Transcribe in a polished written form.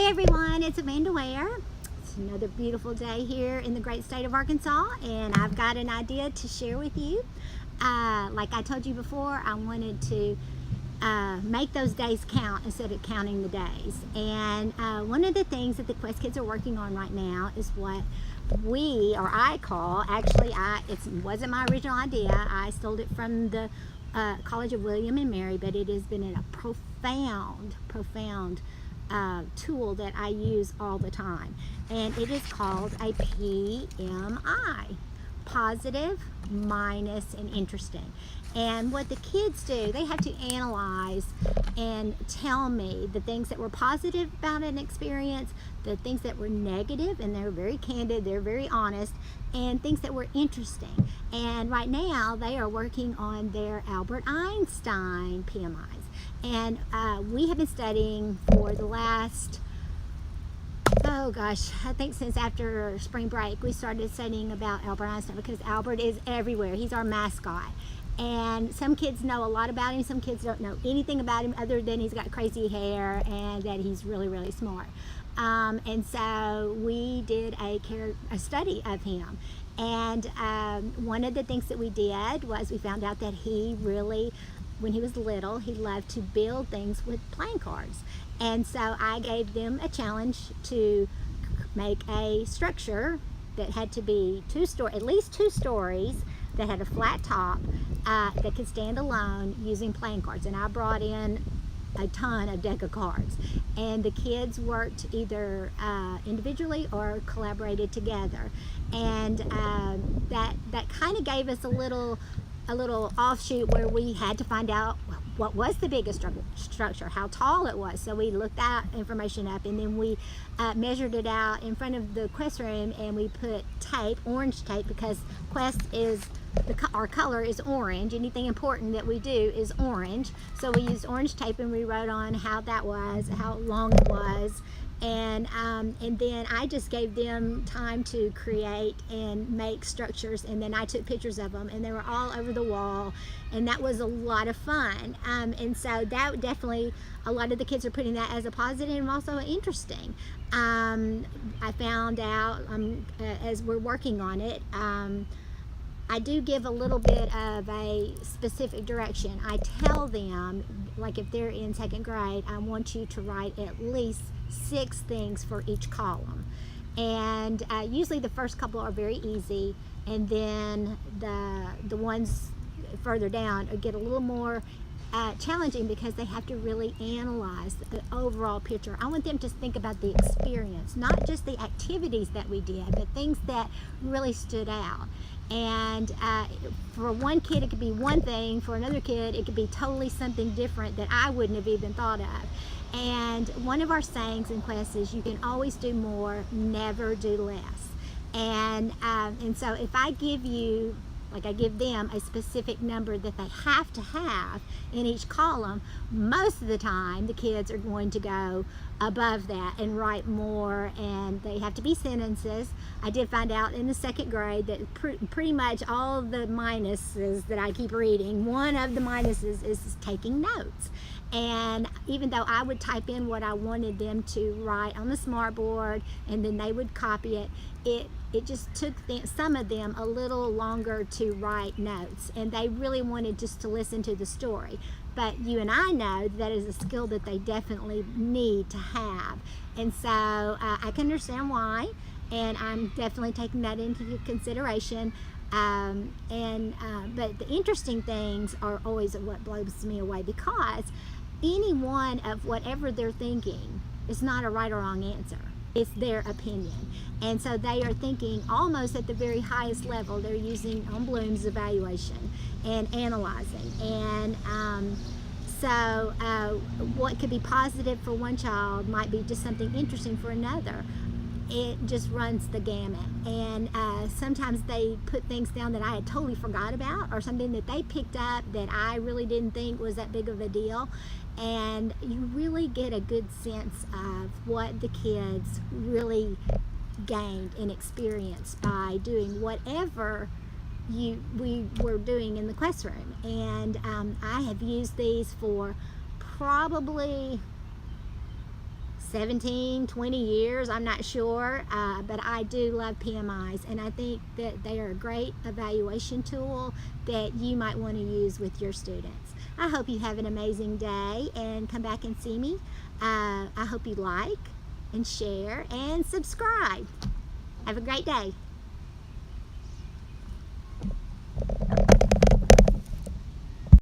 Hey everyone, it's Amanda Ware. It's another beautiful day here in the great state of Arkansas, and I've got an idea to share with you. Like I told you before, I wanted to make those days count instead of counting the days. And one of the things that the Quest kids are working on right now is what I call, actually it wasn't my original idea. I stole it from the College of Willam Mary, but it has been a profound tool that I use all the time, and it is called a PMI: positive, minus, and interesting. And what the kids do, they have to analyze and tell me the things that were positive about an experience, the things that were negative, and they're very candid, they're very honest, and things that were interesting. And right now they are working on their Albert Einstein PMIs. And we have been studying for the last, I think since after spring break, we started studying about Albert Einstein, because Albert is everywhere. He's our mascot. And some kids know a lot about him, some kids don't know anything about him other than he's got crazy hair and that he's really, really smart. And so we did a study of him. And one of the things that we did was we found out that he really, when he was little, he loved to build things with playing cards. And so I gave them a challenge to make a structure that had to be at least two stories, that had a flat top, that could stand alone using playing cards. And I brought in a ton of deck of cards, and the kids worked either individually or collaborated together. And that kind of gave us a little offshoot where we had to find out what was the biggest structure, how tall it was. So we looked that information up, and then we measured it out in front of the Quest room, and we put tape, orange tape, because Quest is, our color is orange. Anything important that we do is orange. So we used orange tape, and we wrote on how that was, how long it was. And then I just gave them time to create and make structures, and then I took pictures of them, and they were all over the wall, and that was a lot of fun. And so that definitely, a lot of the kids are putting that as a positive and also interesting. I found out as we're working on it, I do give a little bit of a specific direction. I tell them, like if they're in second grade, I want you to write at least 6 things for each column. And usually the first couple are very easy, and then the ones further down get a little more challenging, because they have to really analyze the overall picture. I want them to think about the experience, not just the activities that we did, but things that really stood out. And for one kid it could be one thing, for another kid it could be totally something different that I wouldn't have even thought of. And one of our sayings in class is, you can always do more, never do less. And so if I give you, like I give them, a specific number that they have to have in each column, most of the time the kids are going to go above that and write more, and they have to be sentences. I did find out in the second grade that pretty much all the minuses that I keep reading, one of the minuses is taking notes. And even though I would type in what I wanted them to write on the smartboard, and then they would copy it, it just took some of them a little longer to write notes, and they really wanted just to listen to the story. But you and I know that is a skill that they definitely need to have. And so I can understand why, and I'm definitely taking that into consideration. But the interesting things are always what blows me away, because any one of whatever they're thinking is not a right or wrong answer. It's their opinion. And so they are thinking almost at the very highest level. They're using on Bloom's evaluation and analyzing. And so what could be positive for one child might be just something interesting for another. It just runs the gamut. And sometimes they put things down that I had totally forgot about, or something that they picked up that I really didn't think was that big of a deal. And you really get a good sense of what the kids really gained and experienced by doing whatever we were doing in the classroom. And I have used these for probably 17, 20 years, I'm not sure, but I do love PMIs, and I think that they are a great evaluation tool that you might want to use with your students. I hope you have an amazing day and come back and see me. I hope you like and share and subscribe. Have a great day.